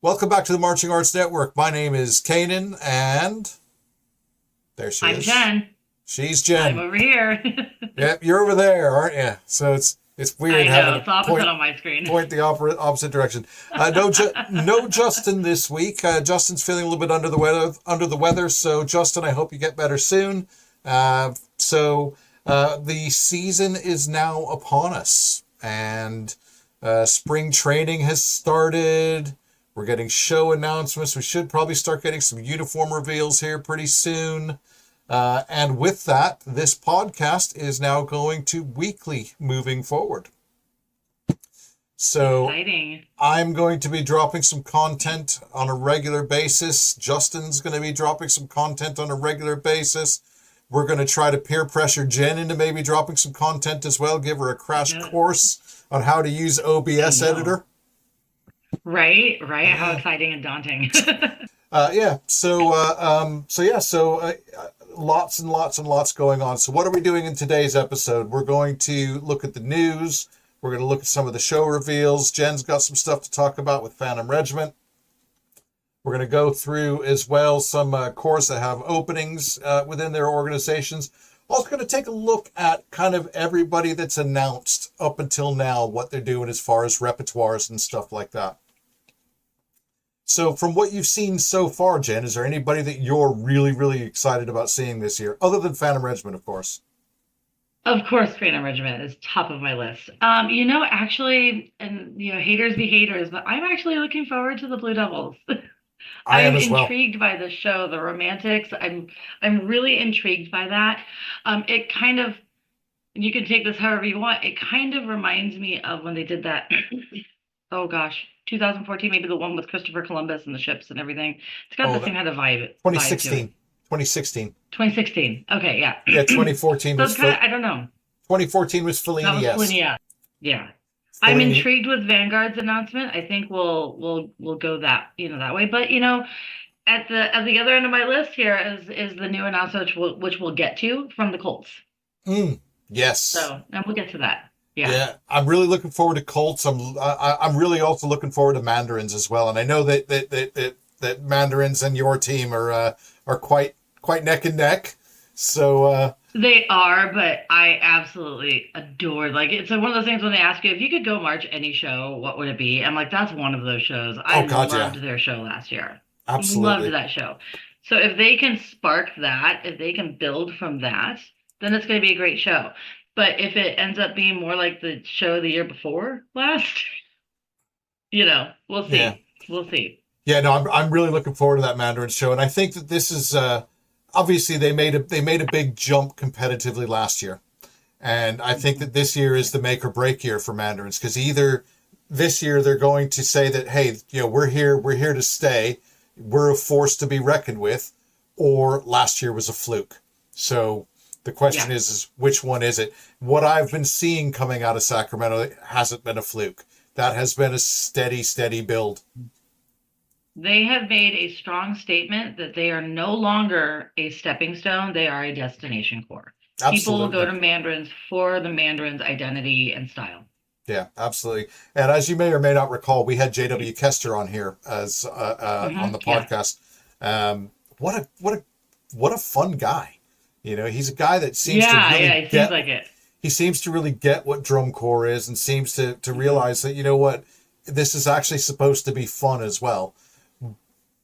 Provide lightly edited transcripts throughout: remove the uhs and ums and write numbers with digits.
Welcome back to the Marching Arts Network. My name is Kanan, and there she I'm is. Jenn. She's I'm Jen. over here. Yep, you're over there, aren't you? So it's weird I know, having to it's opposite point on my screen. point the opposite direction. No Justin this week. Justin's feeling a little bit under the weather. So Justin, I hope you get better soon. The season is now upon us, and spring training has started. We're getting show announcements. We should probably start getting some uniform reveals here pretty soon. And with that, this podcast is now going to weekly moving forward. So Exciting. I'm going to be dropping some content on a regular basis. Justin's going to be dropping some content on a regular basis. We're going to try to peer pressure Jen into maybe dropping some content as well. Give her a crash course on how to use OBS editor. Right. How exciting and daunting. Lots and lots and lots going on. So what are we doing in today's episode? We're going to look at the news. We're going to look at some of the show reveals. Jen's got some stuff to talk about with Phantom Regiment. We're going to go through as well some corps that have openings within their organizations. Also going to take a look at kind of everybody that's announced up until now, what they're doing as far as repertoires and stuff like that. So from what you've seen so far, Jen, is there anybody that you're really, really excited about seeing this year, other than Phantom Regiment, of course? Of course, Phantom Regiment is top of my list. Actually, and haters be haters, but I'm actually looking forward to the Blue Devils. I am I'm as well. intrigued by the show, the romantics. I'm really intrigued by that. It kind of, you can take this however you want. It kind of reminds me of when they did that. Oh gosh, 2014, maybe the one with Christopher Columbus and the ships and everything. It's got the same kind of vibe to it. 2016. 2016. 2016. Okay, yeah. Yeah, 2014 So was it's kind of, I don't know. 2014 was Fellini, That was yes. Fellini, yeah. I'm intrigued with Vanguard's announcement. I think we'll go that way. But at the other end of my list here is the new announcement, which we'll get to from the Colts. Yes. So, and we'll get to that. Yeah, I'm really looking forward to Colts. I'm really also looking forward to Mandarins as well. And I know that Mandarins and your team are quite neck and neck. So they are, but I absolutely adore. Like, it's one of those things when they ask you if you could go march any show, what would it be? I'm like, that's one of those shows. I loved their show last year. Absolutely Loved that show. So if they can spark that, if they can build from that, then it's going to be a great show. But if it ends up being more like the show the year before last, we'll see. Yeah. We'll see. Yeah, no, I'm really looking forward to that Mandarin show, and I think that this is obviously they made a big jump competitively last year, and I think that this year is the make or break year for Mandarins, because either this year they're going to say that, hey, we're here to stay, we're a force to be reckoned with, or last year was a fluke. So the question is which one is it? What I've been seeing coming out of Sacramento hasn't been a fluke. That has been a steady build. They have made a strong statement that they are no longer a stepping stone. They are a destination corps. Absolutely. People will go to Mandarins for the Mandarins' identity and style. Yeah, absolutely. And as you may or may not recall, we had J.W. Kester on here as on the podcast. Yeah. What a fun guy. He's a guy that seems to really seems like it. He seems to really get what drum corps is, and seems to realize that, this is actually supposed to be fun as well.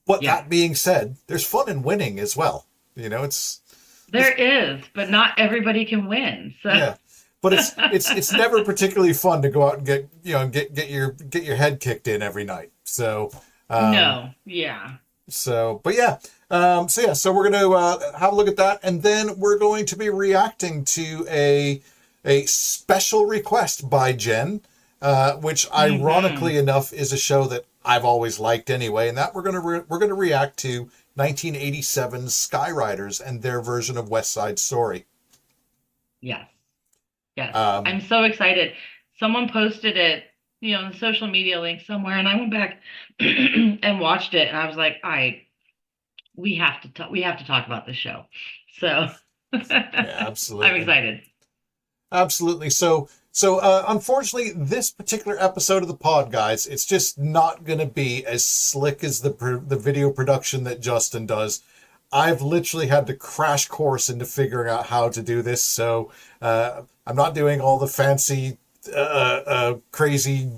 But that being said, there's fun in winning as well. There is, but not everybody can win. So. Yeah, but it's never particularly fun to go out and get your head kicked in every night. So no, yeah. So we're going to have a look at that, and then we're going to be reacting to a special request by Jen, which ironically enough is a show that I've always liked anyway, and that we're going to react to 1987 Sky Ryders and their version of West Side Stiory. Yes. I'm so excited. Someone posted it, in the social media link somewhere, and I went back and watched it, and I was like, we have to talk about this show. So yeah, absolutely. I'm excited. Absolutely. So So, unfortunately, this particular episode of the pod, guys, it's just not going to be as slick as the video production that Justin does. I've literally had to crash course into figuring out how to do this, so I'm not doing all the fancy, crazy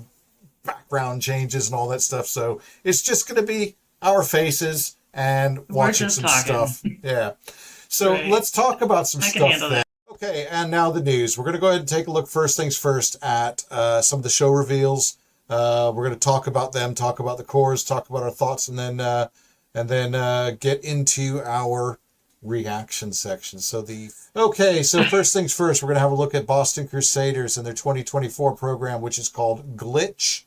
background changes and all that stuff. So it's just going to be our faces and watching some stuff. Yeah. So right. Let's talk about some stuff then. That. Okay, and now the news. We're going to go ahead and take a look first things first at some of the show reveals. We're going to talk about them, talk about the cores, talk about our thoughts, and then get into our reaction section. So first things first, we're going to have a look at Boston Crusaders and their 2024 program, which is called Glitch.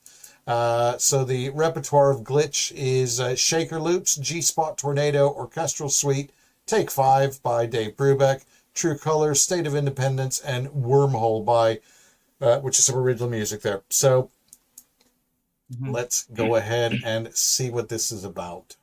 So the repertoire of Glitch is Shaker Loops, G-Spot Tornado, Orchestral Suite, Take 5 by Dave Brubeck, True Colors, State of Independence, and Wormhole by, which is some original music there. So let's go ahead and see what this is about.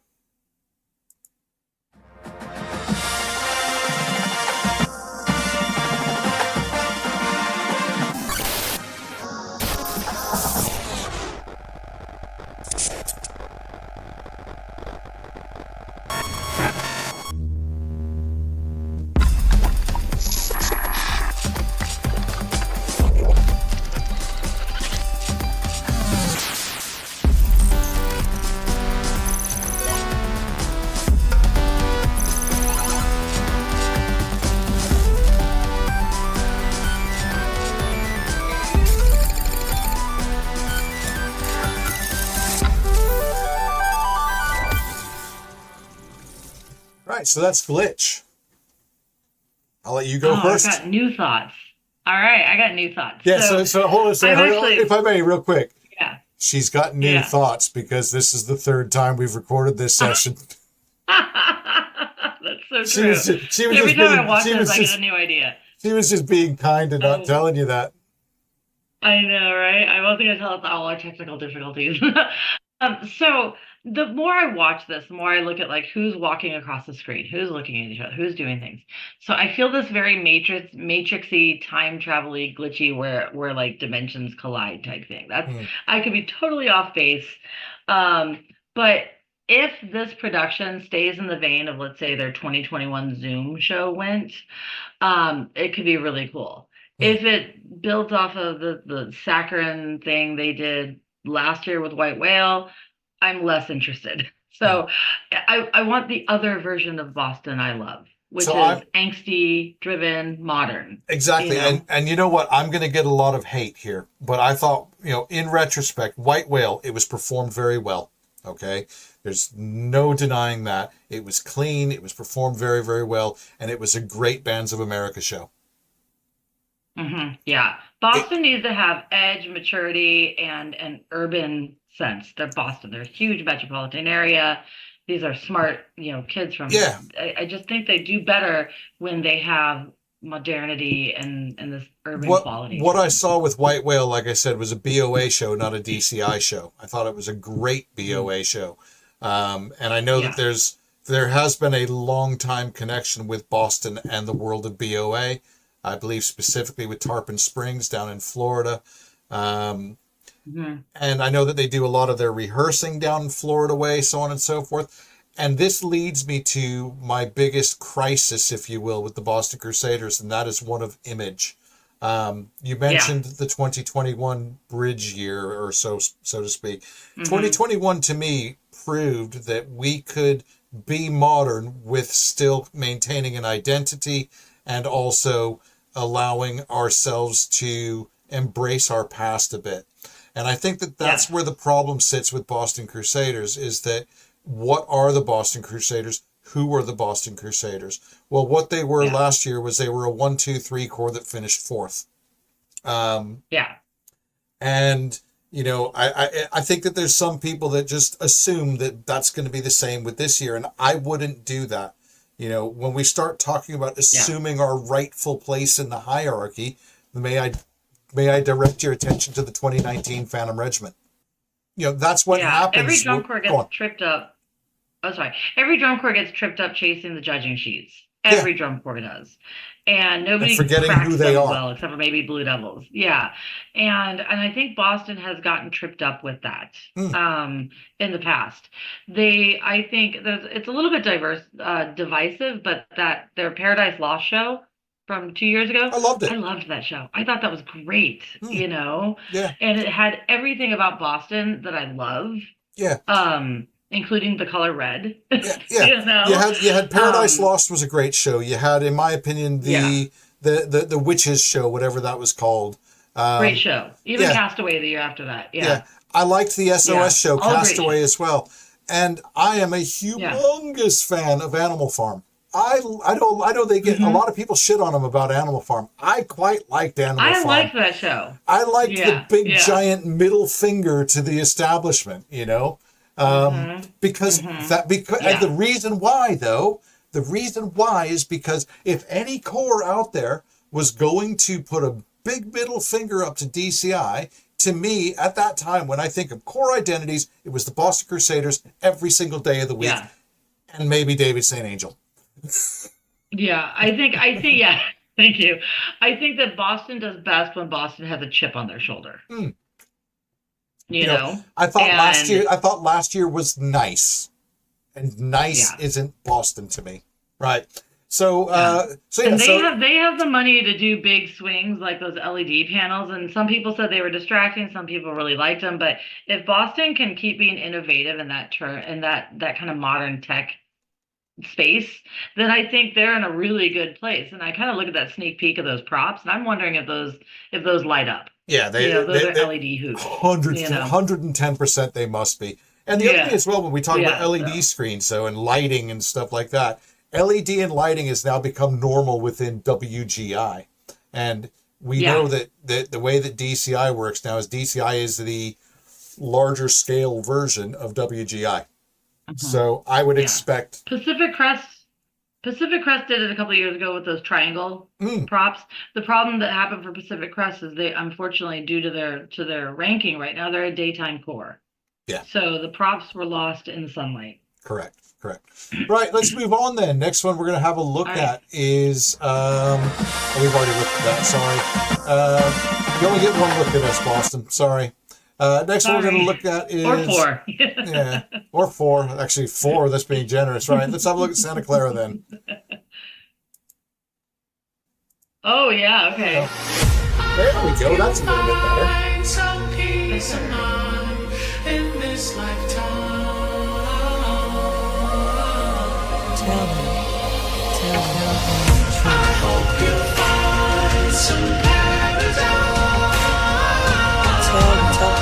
So that's Glitch. I'll let you go first. I got new thoughts. All right, I got new thoughts. Yeah, so hold on a second. If I may, real quick. Yeah. She's got new thoughts because this is the third time we've recorded this session. That's so true. Every time I watch this, I get a new idea. She was just being kind and not telling you that. I know, right? I wasn't going to tell us all our technical difficulties. So the more I watch this, the more I look at like who's walking across the screen, who's looking at each other, who's doing things. So I feel this very matrixy, time travel-y, glitchy, where like dimensions collide type thing. That's I could be totally off base, but if this production stays in the vein of, let's say, their 2021 Zoom show went, it could be really cool. If it builds off of the saccharine thing they did last year with White Whale, I'm less interested. So I want the other version of Boston I love, which is angsty, driven, modern. Exactly. You know? And you know what? I'm going to get a lot of hate here, but I thought, in retrospect, White Whale, it was performed very well. Okay. There's no denying that. It was clean. It was performed very, very well. And it was a great Bands of America show. Yeah. Boston needs to have edge, maturity, and an urban sense. They're Boston. They're a huge metropolitan area. These are smart, kids from... Yeah. I just think they do better when they have modernity and this urban quality. What I saw with White Whale, like I said, was a BOA show, not a DCI show. I thought it was a great BOA show. And I know that there has been a long time connection with Boston and the world of BOA. I believe specifically with Tarpon Springs down in Florida. And I know that they do a lot of their rehearsing down in Florida way, so on and so forth. And this leads me to my biggest crisis, if you will, with the Boston Crusaders, and that is one of image. You mentioned the 2021 bridge year or so to speak. 2021 to me proved that we could be modern with still maintaining an identity and also allowing ourselves to embrace our past a bit. And I think that that's where the problem sits with Boston Crusaders, is that what are the Boston Crusaders? Who were the Boston Crusaders? Well, what they were last year was they were a 1-2-3 corps that finished fourth. And, I think that there's some people that just assume that that's going to be the same with this year. And I wouldn't do that. When we start talking about assuming our rightful place in the hierarchy, may I direct your attention to the 2019 Phantom Regiment? That's what happens. Every drum corps gets tripped up. Oh, sorry. Every drum corps gets tripped up chasing the judging sheets. Every drum corps does. And And nobody forgetting who cracks they them are. well, except for maybe Blue Devils. Yeah. And I think Boston has gotten tripped up with that Hmm. in the past. I think it's a little bit divisive, but that their Paradise Lost show from 2 years ago, I loved I it. loved that show. I thought that was great, Hmm. you know, Yeah. and it had everything about Boston that I love, Yeah. including the color red, Yeah. Yeah. you know. You had Paradise Um, Lost was a great show. You had, in my opinion, yeah. the Witches show, whatever that was called. Great show. Even Yeah. Castaway the year after that. Yeah. Yeah. I liked the Yeah. SOS show, All great Castaway, shows. as well. And I am a Yeah. humongous fan of Animal Farm. I know they get a Hmm. lot of people shit on them about Animal Farm. I quite liked Animal I Farm. liked that show. I liked the Yeah. big Yeah. giant middle finger to the establishment, you know, Hmm. because Hmm. and the Yeah. reason why though, the reason why is because if any corps out there was going to put a big middle finger up to DCI, to me at that time, when I think of corps identities, it was the Boston Crusaders every single day of the week, Yeah. and maybe David St. Angel. Yeah. Yeah. Thank you. I think that Boston does best when Boston has a chip on their shoulder, Hmm. you You know, know? I And thought last year was nice. And nice yeah. isn't Boston to me, right? So, Yeah. so yeah, And so they have the money to do big swings like those LED panels. And some people said they were distracting. Some people really liked them. But if Boston can keep being innovative in that kind of modern tech space, then I think they're in a really good place. And I kind of look at that sneak peek of those props, and I'm wondering if those light up. yeah, You know, those are they LED hoops. 110% they must be. And the other thing Yeah. as well, when we talk about Yeah. LED So screens, so and lighting and stuff like that, LED and lighting has now become normal within WGI, and we yeah. know that the way that DCI works now is DCI is the larger scale version of WGI. Mhm. So I would Yeah. expect. Pacific Crest did it a couple of years ago with those triangle Mm, props. The problem that happened for Pacific Crest is they, unfortunately, due to their ranking right now, they're a daytime corps. yeah. So the props were lost in the sunlight. Correct. Correct. Right. Let's move on then. Next one we're going to have a look All right. at is oh, we've already looked at that. Sorry. You only get one look at us, Boston. Sorry. Next one we're going to look at is Or four. yeah, or four. Actually, four. That's being generous, right? Let's have a look at Santa Clara then. Oh yeah. Okay. There we go. That's a little bit better. Some peace of mind in this lifetime. Tell me I hope you find some paradise. tell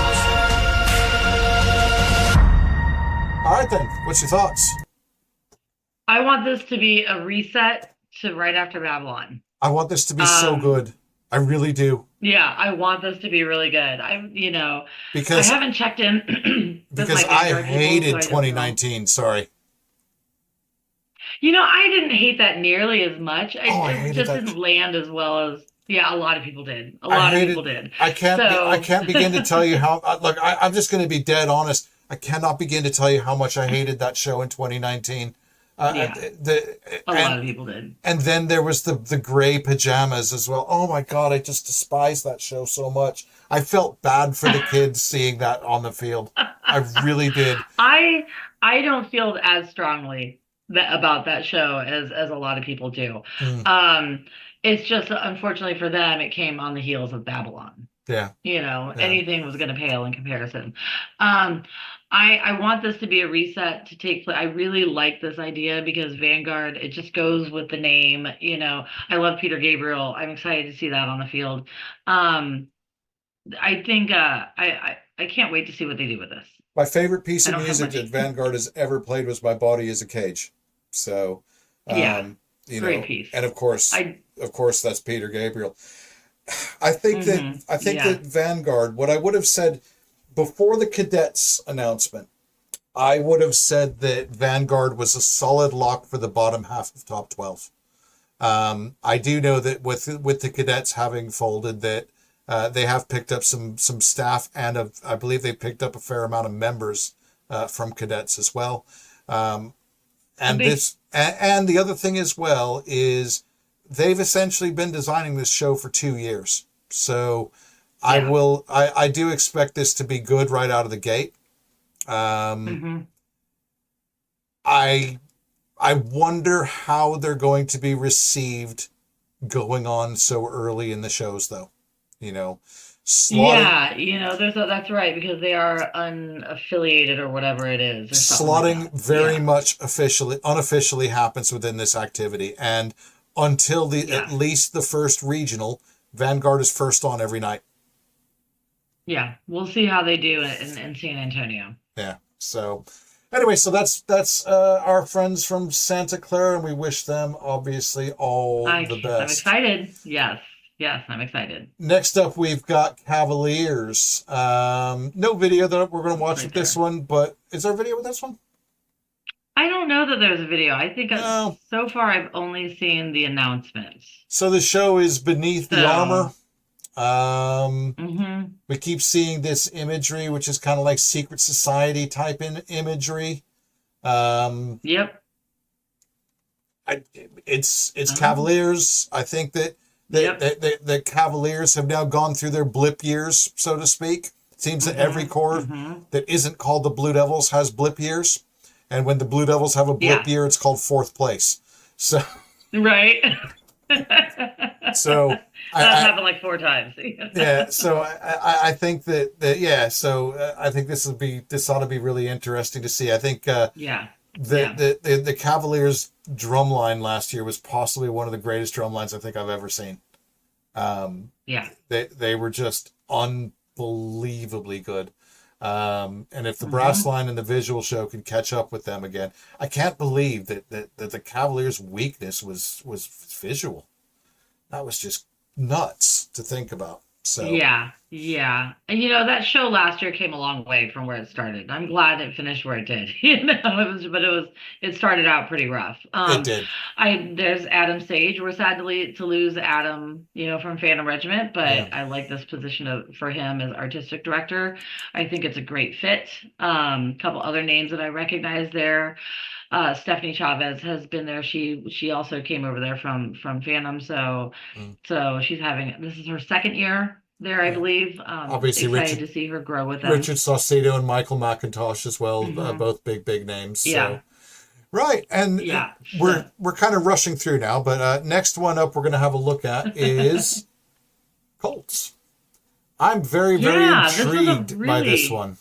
me. All right then. What's your thoughts? I want this to be a reset to right after Babylon. I want this to be so good. I really do. Yeah, I want this to be really good. I Because haven't checked in with because my I Vanguard people, hated so I don't know. 2019. Sorry. I didn't hate that nearly as much. I It hated just that. didn't land as well as a lot of people did. A I lot of hated- people did. I can't. So- I can't begin to tell you how. Look, I'm just going to be dead honest. I cannot begin to tell you how much I hated that show in 2019. Yeah. A lot of people did. And then there was the gray pajamas as well. Oh my God, I just despised that show so much. I felt bad for the kids seeing that on the field. I really did. I don't feel as strongly about that show as a lot of people do. Mm. It's just unfortunately for them, it came on the heels of Babylon. Yeah. Anything was going to pale in comparison. I want this to be a reset to take place. I really like this idea because Vanguard, it just goes with the name. I love Peter Gabriel. I'm excited to see that on the field. I think I can't wait to see what they do with this. My favorite piece I of don't have music much. that Vanguard has ever played was "My Body Is a Cage." So, Yeah, great know, piece. and of course, that's Peter Gabriel. I think Yeah. that Vanguard. What I would have said before the cadets announcement, I would have said that Vanguard was a solid lock for the bottom half of top 12. I do know that with the cadets having folded, that they have picked up some staff, and I believe they picked up a fair amount of members from cadets as well. And And the other thing as well is they've essentially been designing this show for 2 years. So I do expect this to be good right out of the gate. I wonder how they're going to be received going on so early in the shows, though. You know, slotting, that's right, because they are unaffiliated or whatever it is. Or something like slotting very that. much unofficially happens within this activity, and until at least the first regional, Vanguard is first on every night. Yeah, we'll see how they do it in San Antonio. Yeah. So anyway, so that's our friends from Santa Clara, and we wish them obviously all the best. I'm excited. Yes, I'm excited. Next up, we've got Cavaliers. No video that we're going to watch with this one, but is there a video with this one? I don't know that there's a video. I think No. so far I've only seen the announcements. So the show is Beneath the Armor. Mm-hmm. We keep seeing this imagery, which is kind of like secret society type imagery. Yep. It's Cavaliers. I think that the Cavaliers have now gone through their blip years, so to speak. It seems that every corps that isn't called the Blue Devils has blip years. And when the Blue Devils have a blip year, it's called fourth place. So right. So that happened like 4 times. Yeah. So I think that. So I think this ought to be really interesting to see. I think the Cavaliers drum line last year was possibly one of the greatest drum lines I think I've ever seen. They were just unbelievably good. And if the brass line and the visual show can catch up with them again, I can't believe that the Cavaliers' weakness was visual. That was just nuts to think about. So yeah. And that show last year came a long way from where it started. I'm glad it finished where it did. It started out pretty rough. It did. There's Adam Sage. We're sad to lose Adam, from Phantom Regiment, but I like this position for him as artistic director. I think it's a great fit. A couple other names that I recognize there. Stephanie Chavez has been there. She also came over there from Phantom. So this is her second year there, I believe. Obviously, excited to see her grow with them. Richard Saucedo and Michael McIntosh as well, both big names. Yeah. So. Right, and we're kind of rushing through now, but next one up we're going to have a look at is Colts. I'm very intrigued by this one.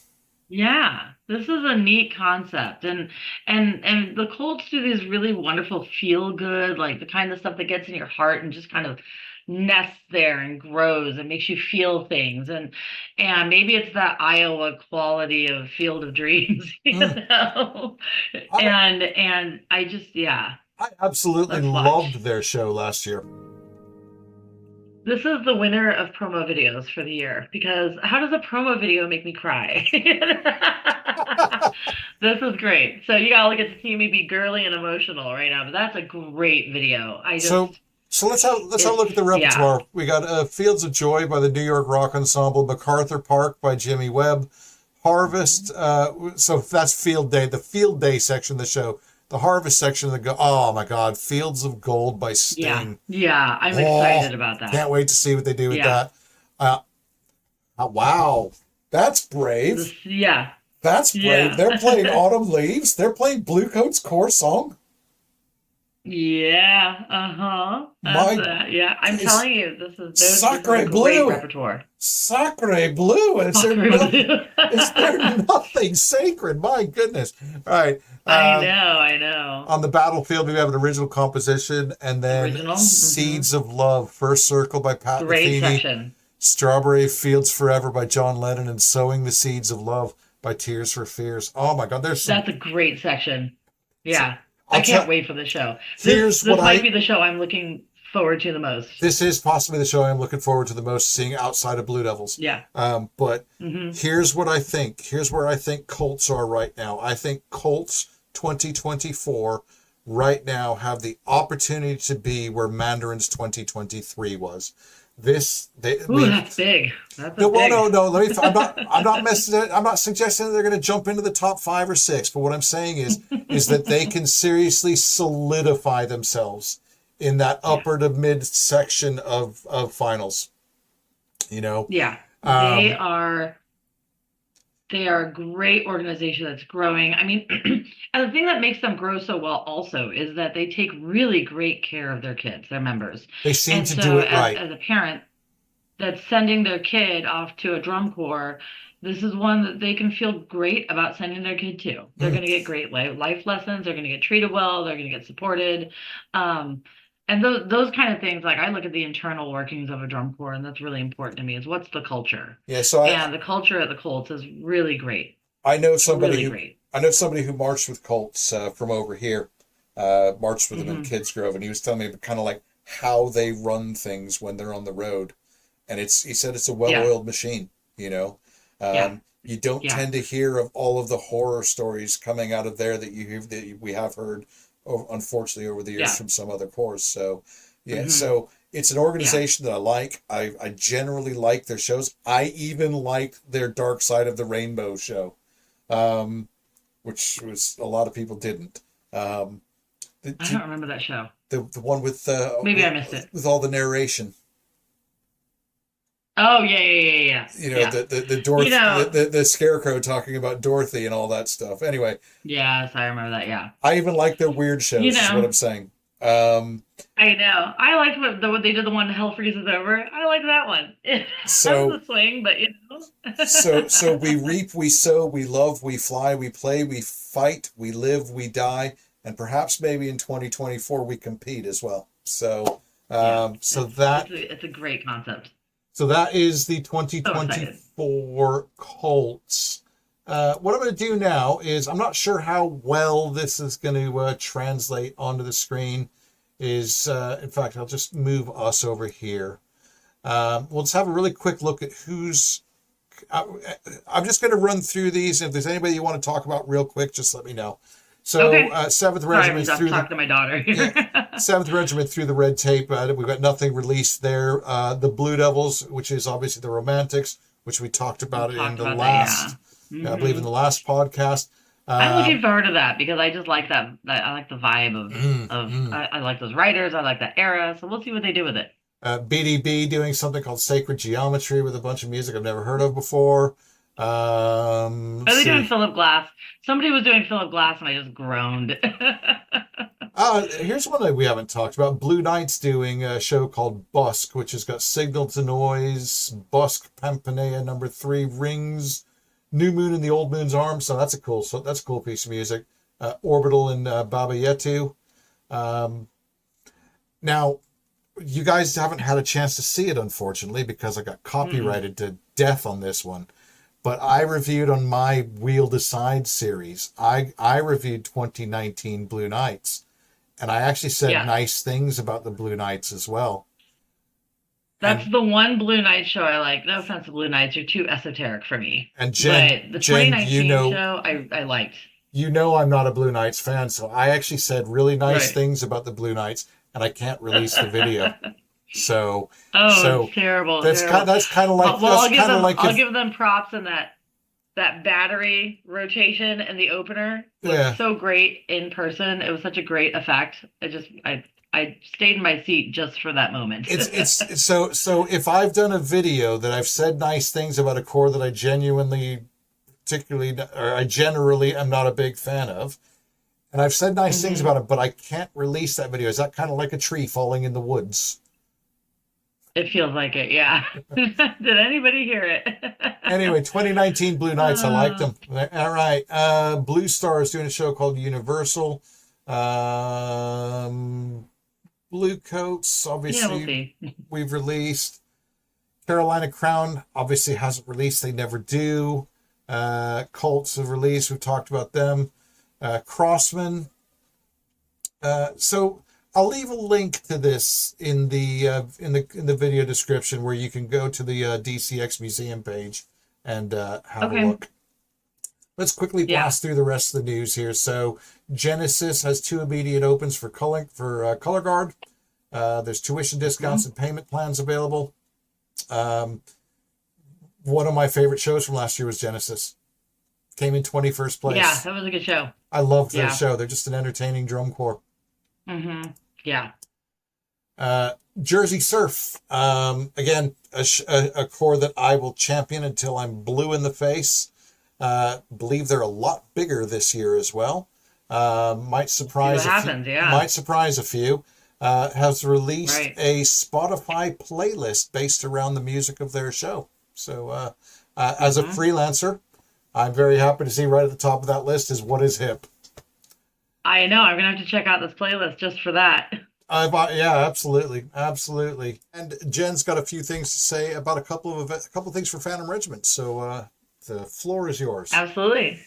Yeah, this is a neat concept, and the Colts do these really wonderful feel good, like the kind of stuff that gets in your heart and just kind of nests there and grows and makes you feel things, and maybe it's that Iowa quality of Field of Dreams, and I just I absolutely loved their show last year. This is the winner of promo videos for the year, because how does a promo video make me cry? This is great. So you all get to see me be girly and emotional right now, but that's a great video. So let's have a look at the repertoire. Yeah. We got Fields of Joy by the New York Rock Ensemble, MacArthur Park by Jimmy Webb, Harvest. So that's Field Day, the Field Day section of the show. The Harvest section of oh my God, Fields of Gold by Sting. Yeah, I'm excited about that. Can't wait to see what they do with that. Wow, that's brave. That's brave. Yeah. They're playing Autumn Leaves. They're playing Blue Coats Core Song. Yeah, I'm telling you, this is great repertoire. Sacre Blue. Is there nothing sacred? My goodness. All right. I know. On the battlefield, we have an original composition, and then Seeds of Love, First Circle by Pat Great Metheny, section. Strawberry Fields Forever by John Lennon, and Sowing the Seeds of Love by Tears for Fears. Oh my God, that's a great section. Yeah. I can't wait for the show. This might be the show I'm looking forward to the most. This is possibly the show I'm looking forward to the most, seeing outside of Blue Devils. Yeah. But here's what I think. Here's where I think Colts are right now. I think Colts 2024 right now have the opportunity to be where Mandarin's 2023 was. Ooh, that's big. That's a No, well, big. no. I'm not messing it. I'm not suggesting that they're going to jump into the top 5 or 6. But what I'm saying is that they can seriously solidify themselves in that upper to mid section of finals. You know, Yeah, they are a great organization that's growing. I mean, and the thing that makes them grow so well also is that they take really great care of their kids, their members. they seem And to do so it right. as a parent that's sending their kid off to a drum corps, this is one that they can feel great about sending their kid to. They're going to get great life lessons. They're going to get treated well. They're going to get supported. And those kind of things, like I look at the internal workings of a drum corps, and that's really important to me, is what's the culture? Yeah. So And the culture at the Colts is really great. I know It's somebody really who great. marched with Colts from over here. Marched with them in Kids Grove, and he was telling me kind of like how they run things when they're on the road. And he said it's a well-oiled machine, you know. You don't tend to hear of all of the horror stories coming out of there that we have heard, unfortunately, over the years from some other corps. So, so it's an organization that I like. I generally like their shows. I even like their Dark Side of the Rainbow show, which was a lot of people didn't. I don't remember that show. The one with Maybe I missed it. with all the narration. Oh yeah. You know, the Dorothy, the Scarecrow talking about Dorothy and all that stuff. Anyway. Yes, I remember that. Yeah. I even like their weird shows. Is what I'm saying. I know. I liked what they did. The one Hell Freezes Over. I like that one. So that's the swing, but you know. so we reap, we sow, we love, we fly, we play, we fight, we live, we die, and perhaps maybe in 2024 we compete as well. So it's a great concept. So that is the 2024 Colts. What I'm going to do now is, I'm not sure how well this is going to translate onto the screen. In fact, I'll just move us over here. We'll just have a really quick look at who's... I'm just going to run through these. If there's anybody you want to talk about real quick, just let me know. So, 7th Regiment through to my daughter. 7th Regiment through the red tape. We've got nothing released there. The Blue Devils, which is obviously the Romantics, which we talked about in the last, I believe in the last podcast. I'm looking forward to that because I just like that. I like the vibe of I like those writers. I like that era. So we'll see what they do with it. BDB doing something called Sacred Geometry with a bunch of music I've never heard of before. Are they doing Philip Glass? Somebody was doing Philip Glass and I just groaned. Here's one that we haven't talked about. Blue Knights doing a show called Busk, which has got Signal to Noise, Busk, Pampanea number 3, Rings, New Moon in the Old Moon's Arms. So that's a cool piece of music. Orbital and Baba Yetu. Now, you guys haven't had a chance to see it, unfortunately, because I got copyrighted to death on this one. But I reviewed on my Wheel Decide series. I reviewed 2019 Blue Knights. And I actually said nice things about the Blue Knights as well. That's the one Blue Knight show I like. No offense to Blue Knights, you're too esoteric for me. And Jen, but the 2019 show I liked. You know I'm not a Blue Knights fan, so I actually said really nice things about the Blue Knights, and I can't release the video. So it's terrible. That's kind of like I'll give them props in that battery rotation and the opener was so great in person. It was such a great effect. I stayed in my seat just for that moment. It's so if I've done a video that I've said nice things about a corps that I generally am not a big fan of, and I've said nice things about it, but I can't release that video. Is that kind of like a tree falling in the woods? It feels like it, yeah. Did anybody hear it? Anyway, 2019 Blue Knights, I liked them. All right. Blue Star is doing a show called Universal. Blue Coats, obviously, we've released. Carolina Crown, obviously, hasn't released. They never do. Colts have released. We've talked about them. Crossman. So I'll leave a link to this in the video description where you can go to the DCX Museum page and have a look. Let's quickly blast through the rest of the news here. So Genesis has 2 immediate opens for Color Guard. There's tuition discounts and payment plans available. One of my favorite shows from last year was Genesis. Came in 21st place. Yeah, that was a good show. I loved their Yeah. show. They're just an entertaining drum corps. Mm-hmm. Yeah. Jersey Surf. Again, a corps that I will champion until I'm blue in the face. Believe they're a lot bigger this year as well. Might surprise might surprise a few. Has released a Spotify playlist based around the music of their show. So as a freelancer, I'm very happy to see right at the top of that list is What Is Hip. I know. I'm gonna have to check out this playlist just for that. Yeah, absolutely. And Jen's got a few things to say about a couple of things for Phantom Regiment. So the floor is yours. Absolutely.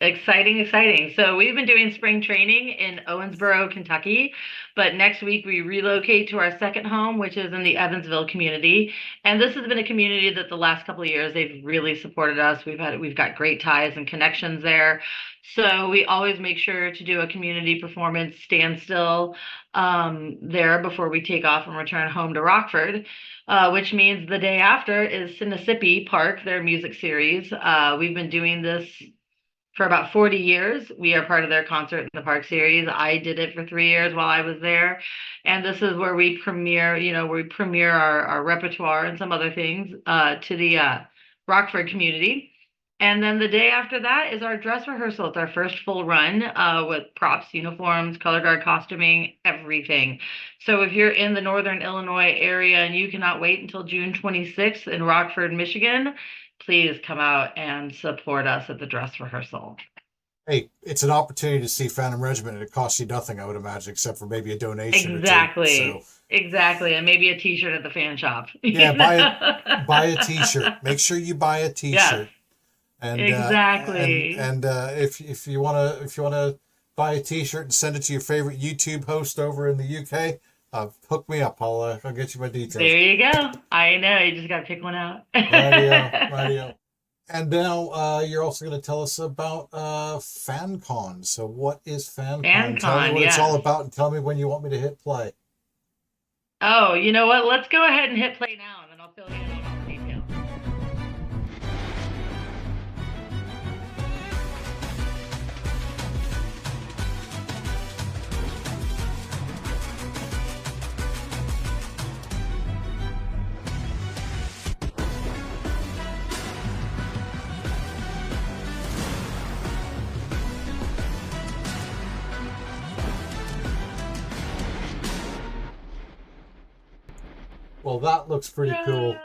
Exciting. So we've been doing spring training in Owensboro, Kentucky, but next week we relocate to our second home, which is in the Evansville community. And this has been a community that the last couple of years, they've really supported us. We've got great ties and connections there. So we always make sure to do a community performance standstill there before we take off and return home to Rockford. Which means the day after is Sinisippi Park, their music series. We've been doing this for about 40 years. We are part of their Concert in the Park series. I did it for 3 years while I was there. And this is where we premiere, our repertoire and some other things to the Rockford community. And then the day after that is our dress rehearsal. It's our first full run with props, uniforms, color guard costuming, everything. So if you're in the Northern Illinois area and you cannot wait until June 26th in Rockford, Michigan, please come out and support us at the dress rehearsal. Hey, it's an opportunity to see Phantom Regiment, and it costs you nothing, I would imagine, except for maybe a donation. Exactly. Or two. Exactly. And maybe a t-shirt at the fan shop. Yeah, buy a t-shirt. Make sure you buy a t-shirt. Yes. And, exactly. And if you wanna buy a t-shirt and send it to your favorite YouTube host over in the UK, hook me up. I'll get you my details. There you go. I know. You just got to pick one out. Radio. And now you're also going to tell us about FanCon. So what is FanCon? FanCon, tell me what it's all about and tell me when you want me to hit play. Oh, you know what? Let's go ahead and hit play now, and then I'll fill you in on all the details. Well, that looks pretty cool.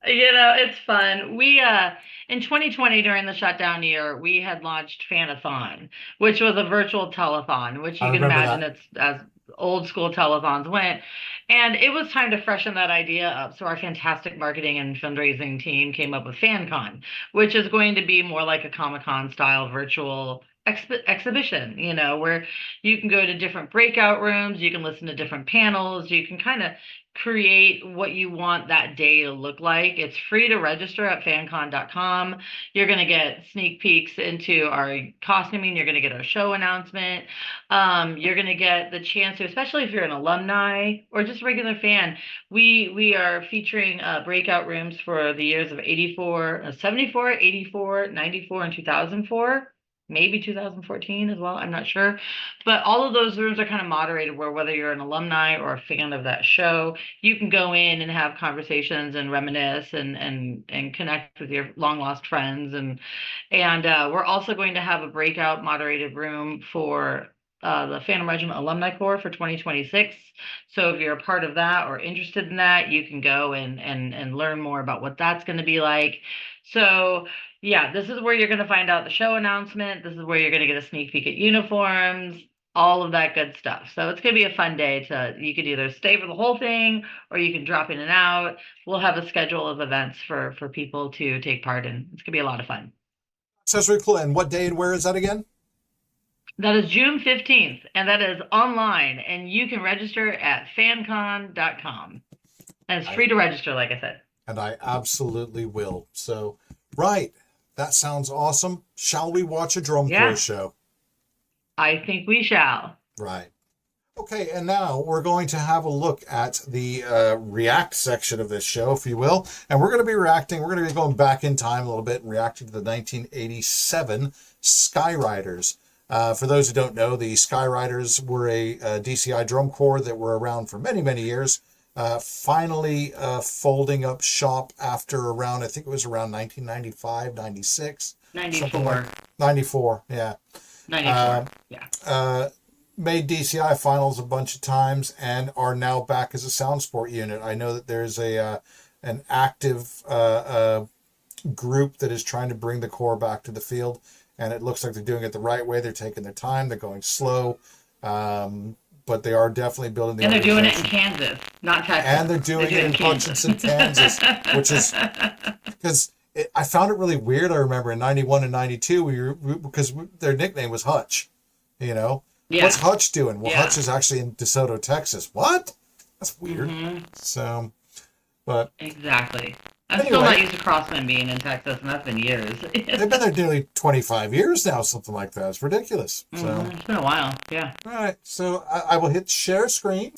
It's fun. We in 2020 during the shutdown year, we had launched Fanathon, which was a virtual telethon, which you can imagine it's as old school telethons went. And it was time to freshen that idea up. So our fantastic marketing and fundraising team came up with FanCon, which is going to be more like a Comic-Con style virtual exhibition, where you can go to different breakout rooms, you can listen to different panels, you can kind of create what you want that day to look like. It's free to register at fancon.com. You're going to get sneak peeks into our costuming. You're going to get our show announcement. You're going to get the chance to, especially if you're an alumni or just a regular fan, we are featuring breakout rooms for the years of 74, 84, 94, and 2004. Maybe 2014 as well. I'm not sure. But all of those rooms are kind of moderated where whether you're an alumni or a fan of that show, you can go in and have conversations and reminisce and connect with your long lost friends. And we're also going to have a breakout moderated room for the Phantom Regiment Alumni Corps for 2026. So if you're a part of that or interested in that, you can go and learn more about what that's going to be like. So yeah, this is where you're going to find out the show announcement. This is where you're going to get a sneak peek at uniforms, all of that good stuff. So it's going to be a fun day. You could either stay for the whole thing or you can drop in and out. We'll have a schedule of events for people to take part in. It's going to be a lot of fun. Sounds really cool. And what day and where is that again? That is June 15th, and that is online, and you can register at fancon.com. And it's free to register, like I said. And I absolutely will. So, right. That sounds awesome. Shall we watch a drum corps show? I think we shall. Right. Okay, and now we're going to have a look at the react section of this show, if you will. And we're going to be reacting, we're going to be going back in time a little bit and reacting to the 1987 Sky Ryders. For those who don't know, the Sky Ryders were a DCI drum corps that were around for many, many years. Finally folding up shop after around, I think it was around 1995, 96. 94. 94, yeah. 94, yeah. Made DCI finals a bunch of times and are now back as a sound sport unit. I know that there's an active group that is trying to bring the corps back to the field, and it looks like they're doing it the right way. They're taking their time. They're going slow, but they are definitely building the. And they're doing it in Kansas, not Texas. And they're doing it in Hutchinson, Kansas, which is because I found it really weird. I remember in 91 and 92, because their nickname was Hutch, you know. Yeah. What's Hutch doing? Well, Yeah. Hutch is actually in DeSoto, Texas. What? That's weird. So, but Exactly. I'm Anyway. still not used to Crossman being in Texas, and that's been years. they've been there nearly 25 years now, something like that. It's ridiculous. So, It's been a while, yeah. all right. So I will hit share screen.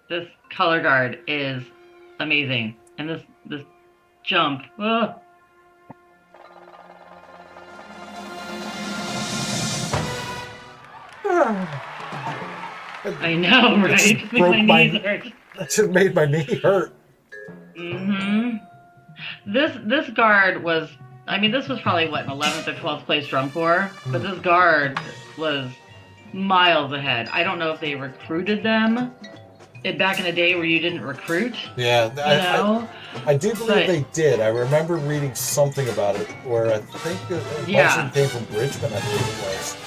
This color guard is amazing, and this jump. Ugh. I know, right? just My broke my- knees hurt. That just made my knee hurt. This guard was, I mean, this was probably what, an 11th or 12th place drum corps, but this guard was miles ahead. I don't know if they recruited them back in the day where you didn't recruit. Yeah, I do believe But- they did. I remember reading something about it where I think a bunch of them came from Richmond, I believe it was.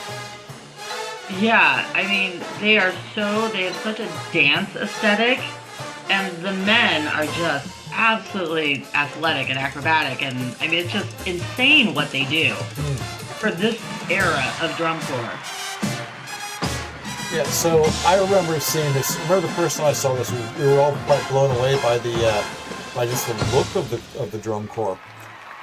Yeah, I mean, they have such a dance aesthetic, and the men are just absolutely athletic and acrobatic, and I mean, it's just insane what they do for this era of drum corps. Yeah, so I remember seeing this. Remember the first time I saw this, we were all quite blown away by by just the look of the drum corps.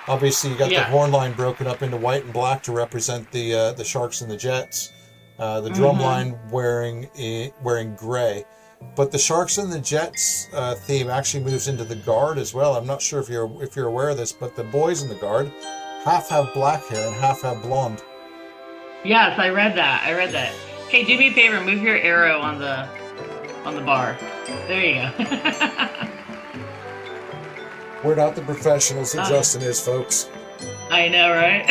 Obviously, you got the horn line broken up into white and black to represent the Sharks and the Jets. The drum line wearing gray, but the Sharks and the Jets theme actually moves into the guard as well. I'm not sure if you're aware of this, but the boys in the guard half have black hair and half have blonde. Yes, I read that. Hey, do me a favor, move your arrow on the bar. There you go. We're not the professionals that Justin is, folks. I know, right?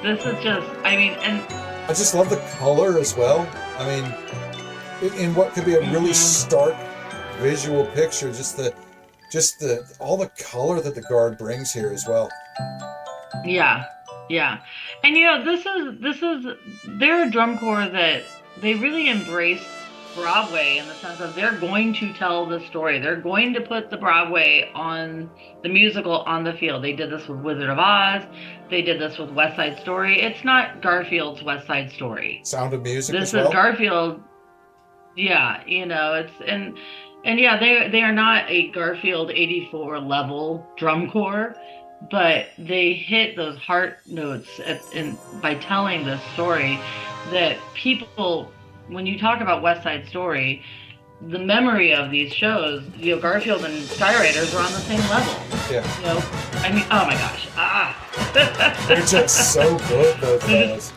This is just, I mean, and I just love the color as well. I mean, in what could be a really stark visual picture, just the all the color that the guard brings here as well. yeah. And you know, this is they're a drum corps that they really embrace Broadway in the sense of they're going to tell the story. They're going to put the Broadway on the musical on the field. They did this with Wizard of Oz. They did this with West Side Story. It's not Garfield's West Side Story. Sound of Music This as well. is Garfield. Yeah, you know, it's and yeah, they are not a Garfield 84 level drum corps, but they hit those heart notes by telling this story that people, when you talk about West Side Story, the memory of these shows, you know, Garfield and Sky Ryders are on the same level. Yeah. You know, I mean, oh my gosh, They're just so good, those guys.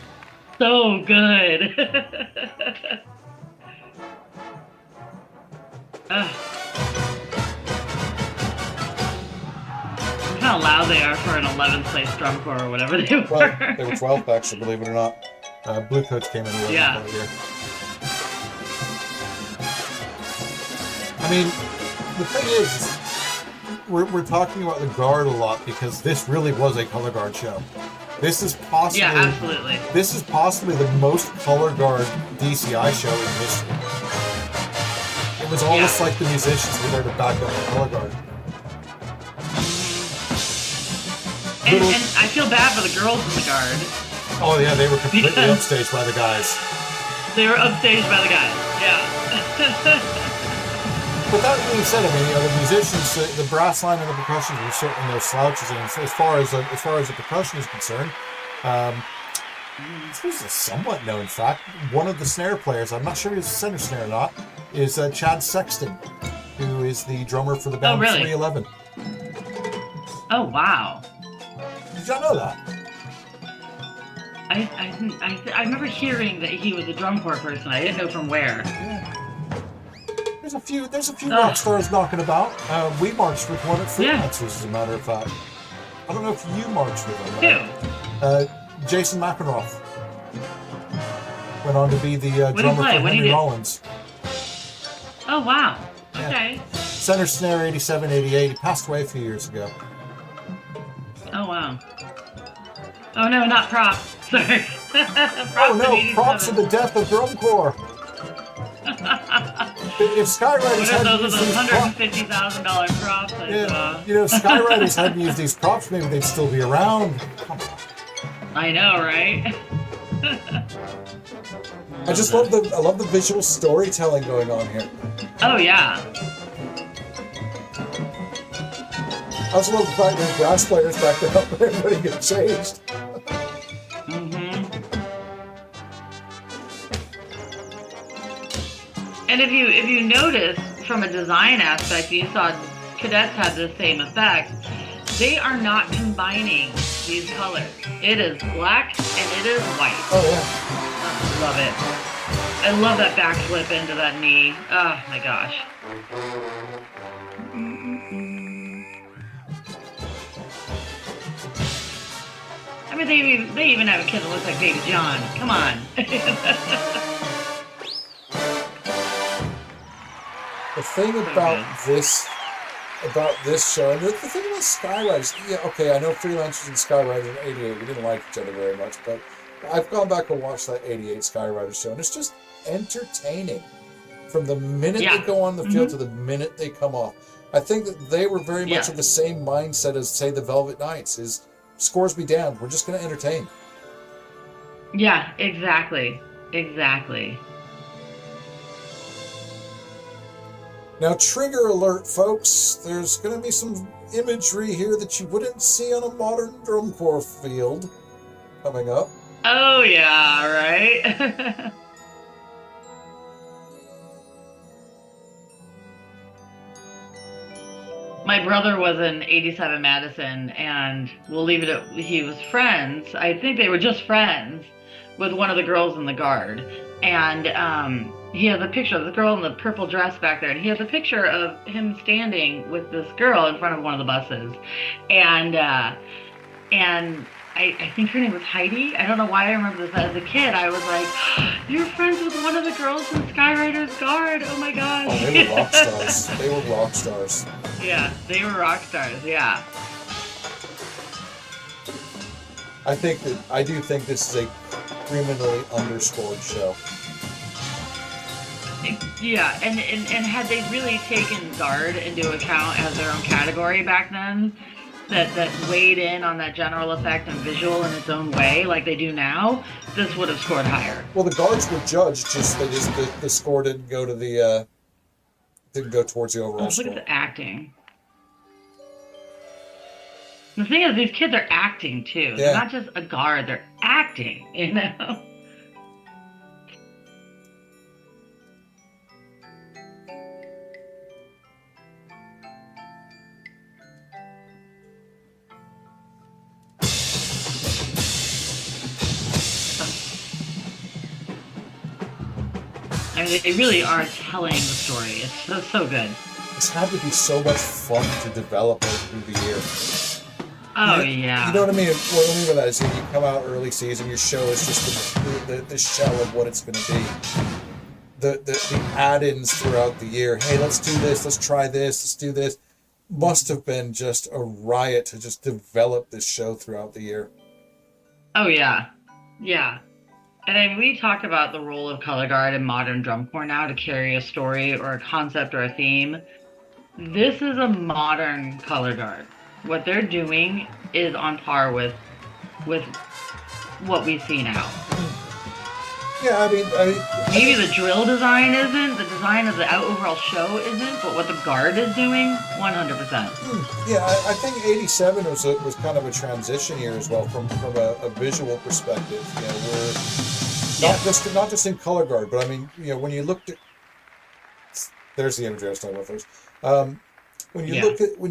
so good. Look how loud they are for an 11th place drum corps or whatever they were. Well, they were 12th actually, believe it or not. Blue Coats came in the Yeah. year. I mean, the thing is, we're talking about the guard a lot because this really was a color guard show. This is possibly Yeah, absolutely. This is possibly the most color guard DCI show in history. It was almost like the musicians were there to back up the color guard. And I feel bad for the girls in the guard. Oh yeah, they were completely Because- upstaged by the guys. They were upstaged by the guys. Yeah. But that being said, I mean, the musicians, the brass line and the percussion were certainly no slouches. And as far as the percussion is concerned, this is a somewhat known fact. One of the snare players, I'm not sure he's a center snare or not, is Chad Sexton, who is the drummer for the band 311. Oh, wow. Did y'all know that? I remember hearing that he was a drum corps person. I didn't know from where. Yeah. There's a few rock stars knocking about. We marched with one at Freelancers, as a matter of fact. I don't know if you marched with him. Who? Jason McEnroth went on to be the drummer for Henry Rollins. Oh, wow. Yeah. Okay. Center snare 87, 88. He passed away a few years ago. Oh, wow. Oh, no, not props. Sorry. Oh, no, props to the death of drum corps. If Sky Ryders hadn't used these $150,000 props, if Sky Ryders hadn't used these props, maybe they'd still be around. Come on. I know, right? I just love the visual storytelling going on here. Oh yeah. I also love the fact that brass players back there up and everybody get changed. And if you notice from a design aspect, you saw cadets had the same effect. They are not combining these colors. It is black and it is white. Oh yeah. Love it. I love that backflip into that knee. Oh my gosh. I mean, they even have a kid that looks like Baby John. Come on. The thing about this show, and the thing about Sky Ryders, yeah, okay, I know Freelancers and Sky Ryders in '88, we didn't like each other very much, but I've gone back and watched that '88 Sky Ryders show, and it's just entertaining from the minute they go on the field to the minute they come off. I think that they were very much of the same mindset as, say, the Velvet Knights, is scores be damned, we're just going to entertain. Yeah, exactly. Exactly. Now, trigger alert, folks. There's going to be some imagery here that you wouldn't see on a modern drum corps field coming up. Oh, yeah, right? My brother was in 87 Madison, and we'll leave it at he was friends. I think they were just friends with one of the girls in the guard. And he has a picture of the girl in the purple dress back there, and he has a picture of him standing with this girl in front of one of the buses. And I think her name was Heidi. I don't know why I remember this as a kid. I was like, you're friends with one of the girls in Sky Ryders Guard. Oh my gosh. Oh, they were rock stars. They were rock stars. Yeah, they were rock stars, yeah. I do think this is a criminally underscored show. Yeah, and had they really taken Guard into account as their own category back then, that weighed in on that general effect and visual in its own way, like they do now, this would have scored higher. Well, the guards were judged, the score didn't go to didn't go towards the overall score. Look at the acting. The thing is, these kids are acting too. Yeah. They're not just a guard; they're acting. You know. I mean, they really are telling the story. It's so good. It's had to be so much fun to develop through the year. Oh, yeah. You know what I mean? What I mean by that is you come out early season, your show is just the shell of what it's going to be. The add-ins throughout the year. Hey, let's do this. Let's try this. Let's do this. Must have been just a riot to just develop this show throughout the year. Oh, yeah. Yeah. And we talk about the role of color guard in modern drum corps now to carry a story or a concept or a theme. This is a modern color guard. What they're doing is on par with what we see now. Yeah, I Maybe think, the drill design isn't, the design of the overall show isn't, but what the guard is doing, 100%. yeah, I think '87 was kind of a transition year as well from a visual perspective. You know, we're Yeah. not just in color guard, but I mean, you know, when you looked at there's the imagery I was talking about first. Yeah. When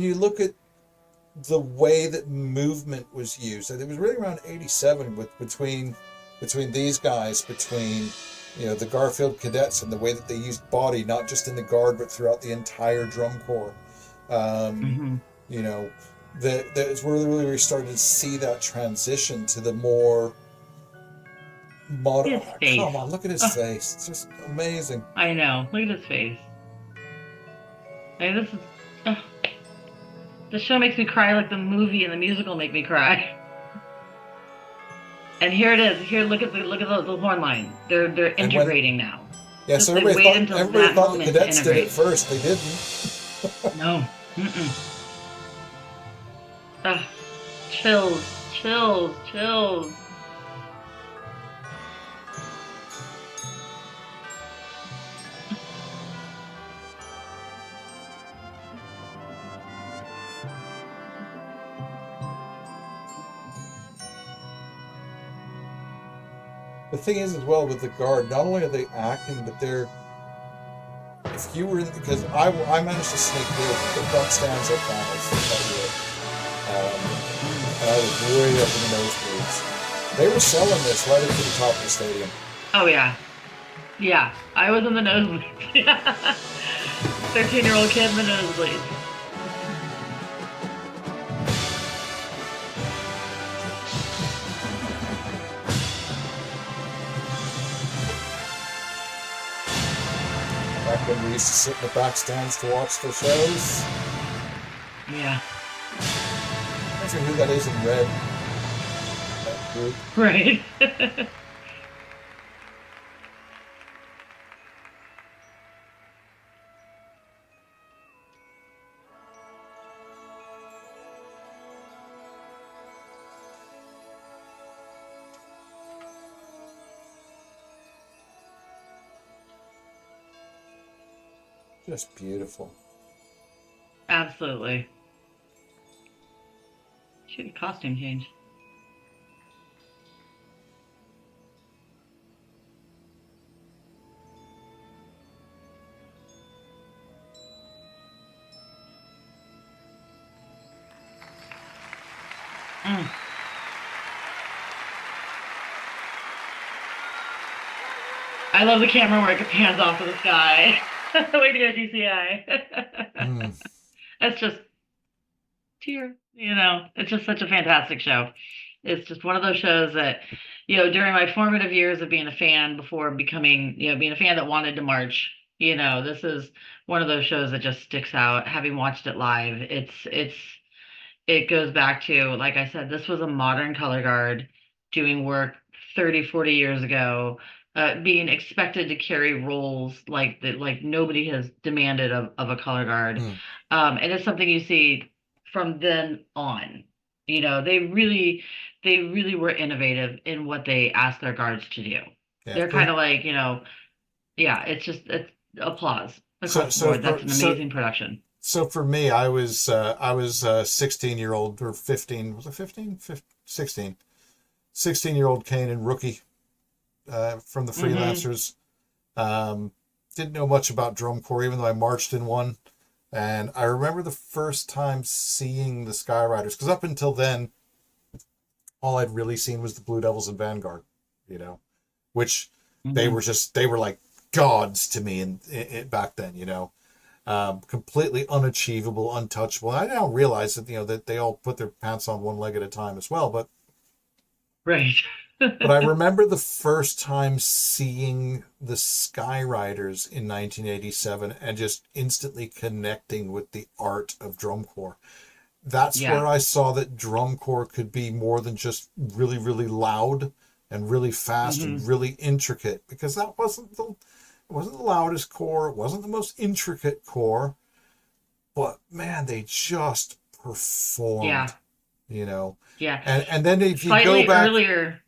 you look at the way that movement was used, and it was really around '87 with between these guys, between you know the Garfield cadets and the way that they used body, not just in the guard but throughout the entire drum corps. Um, Hmm. you know, that's really where we started to see that transition to the more modern. His Oh, face. come on, look at his Oh, face. It's just amazing. I know. Look at his face. Hey, this is. Oh, the show makes me cry like the movie and the musical make me cry. And here it is. Here, look at the horn line. They're And when integrating now. yeah, Just so they wait until everybody that thought the moment to cadets did it integrate. first. They didn't. No. Mm-mm. Ugh. Chills. Chills. Chills. The thing is, as well, with the guard, not only are they acting, but they're if you were in because I managed to sneak the front stands at finals that year, and I was way up in the nosebleeds. They were selling this right up to the top of the stadium. Oh yeah. Yeah. I was in the nosebleeds. Yeah. 13-year-old kid in the nosebleeds. Back when we used to sit in the back stands to watch the shows. Yeah. I'm not sure who that is in red. That group. Right. Just beautiful. Absolutely. Should be costume change. Mm. I love the camera where it pans off to the sky. Way to go, DCI. Mm. That's just tear. It's just such a fantastic show. It's just one of those shows that, during my formative years of being a fan before becoming, being a fan that wanted to march, this is one of those shows that just sticks out. Having watched it live, it goes back to, like I said, this was a modern color guard doing work 30, 40 years ago, being expected to carry roles like that, like nobody has demanded of a color guard. Mm. And it's something you see from then on. They really were innovative in what they asked their guards to do. Yeah. They're kind of like, yeah, it's applause across the board. That's an amazing production. So for me, I was a 16-year-old or 15, was it 15? 16. 16-year-old Canaan rookie from the freelancers. Didn't know much about drum corps, even though I marched in one. And I remember the first time seeing the Sky Ryders, because up until then, all I'd really seen was the Blue Devils and Vanguard, which they were like gods to me in back then, completely unachievable, untouchable. And I now realize that, that they all put their pants on one leg at a time as well, but right. But I remember the first time seeing the Sky Ryders in 1987 and just instantly connecting with the art of drum corps. That's where I saw that drum corps could be more than just really, really loud and really fast and really intricate, because that wasn't the loudest corps. It wasn't the most intricate corps, but man, they just performed, Yeah. And then if you Slightly go back earlier.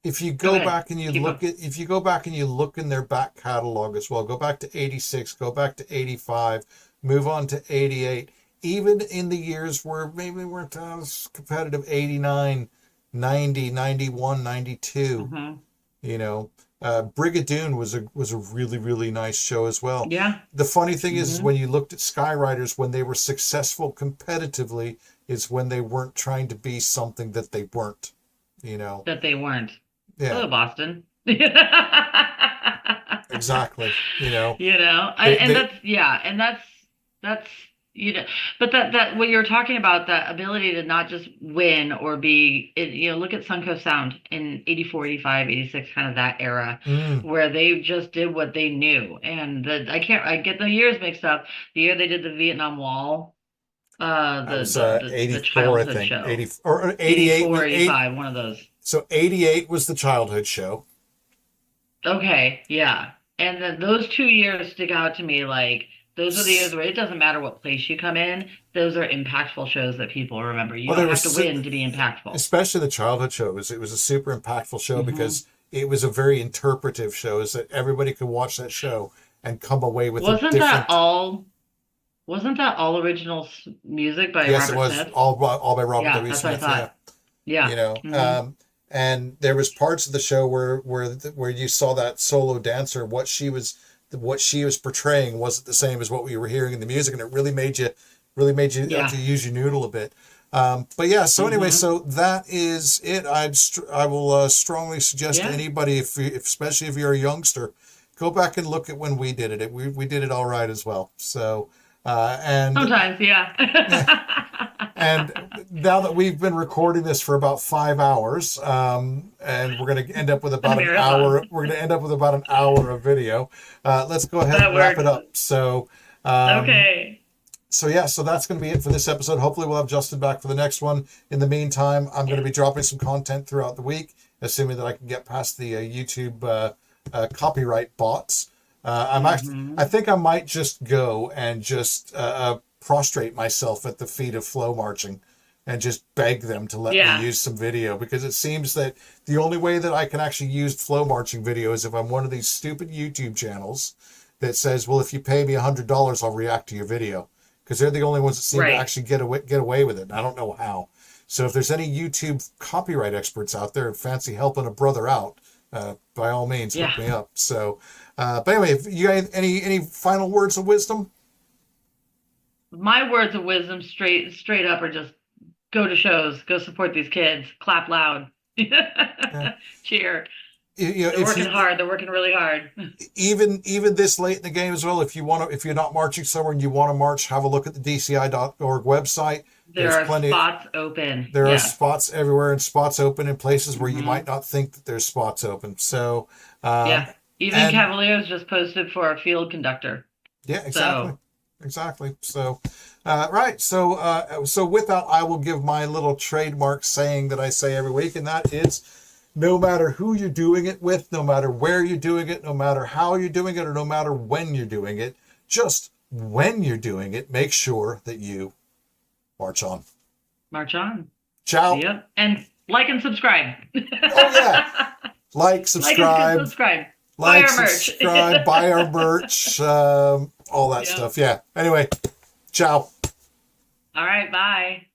if you Go go ahead. back and you Keep look going. at if you go back and you look in their back catalog as well, go back to 86, go back to 85, move on to 88, even in the years where maybe we weren't as competitive, 89, 90, 91, 92, Mhm. you know. Brigadoon was a really, really nice show as well. Yeah. The funny thing is Mhm. when you looked at Sky Ryders, when they were successful competitively, is when they weren't trying to be something that they weren't, you know. That they weren't. Yeah, Hello, Boston. exactly. You know, And they that's but that what you're talking about, that ability to not just win or be look at Suncoast Sound in 84, 85, 86, kind of that era, mm, where they just did what they knew. And I get the years mixed up. The year they did the Vietnam Wall, that was the 84, I childhood think. show. 80 or 88 84, was 85, one of those. so 88 was the childhood show. Okay, yeah. And then those 2 years stick out to me, like those are the years where it doesn't matter what place you come in, those are impactful shows that people remember. You Well, don't have to win to be impactful. especially the childhood show. It was a super impactful show Hmm. because it was a very interpretive show. Is that everybody could watch that show and come away with a Wasn't that different. all wasn't that all original music by Yes, it Robert was Smith? all by Robert Yeah, W. that's what I Smith. Yeah. thought. Yeah. You know, Hmm. and there was parts of the show where you saw that solo dancer, what she was portraying wasn't the same as what we were hearing in the music, and it really made you have Yeah. to use your noodle a bit. But yeah, so anyway, Hmm. so that is it. I will strongly suggest to Yeah. anybody, especially if you're a youngster, go back and look at when we did it. We did it all right as well. So and Sometimes, yeah. and now that we've been recording this for about 5 hours, and we're going to end up with about an Marathon. hour, we're going to end up with about an hour of video. Let's go ahead That and wrap works. it up. So, Okay. so yeah, so that's going to be it for this episode. Hopefully we'll have Justin back for the next one. In the meantime, I'm going to be dropping some content throughout the week, assuming that I can get past the YouTube copyright bots. I think I might just go and just prostrate myself at the feet of Flow Marching and just beg them to let Yeah. me use some video, because it seems that the only way that I can actually use Flow Marching video is if I'm one of these stupid YouTube channels that says, well, if you pay me $100, I'll react to your video, because they're the only ones that seem Right. to actually get away with it. And I don't know how. So if there's any YouTube copyright experts out there and fancy helping a brother out, by all means, hook Yeah. me up. So, but anyway, if you guys any final words of wisdom? My words of wisdom straight up are just go to shows, go support these kids, clap loud. Cheer. You know, They're working hard. They're working really hard. even this late in the game as well, if you're not marching somewhere and you want to march, have a look at the DCI.org website. There There's are plenty. spots open. There are Yeah. spots everywhere, and spots open in places where you Mhm. might not think that there's spots open. So, Yeah. Even and- Cavaliers just posted for a field conductor. yeah, exactly. So- Exactly. So, right. So with that, I will give my little trademark saying that I say every week, and that is, no matter who you're doing it with, no matter where you're doing it, no matter how you're doing it, or no matter when you're doing it, just when you're doing it, make sure that you march on. March on. Ciao. Yep. And like and subscribe. Oh, yeah. Like, subscribe, Like and subscribe. Buy like, our merch. subscribe, buy our merch, all that Yeah. stuff. Yeah. Anyway, ciao. All right. Bye.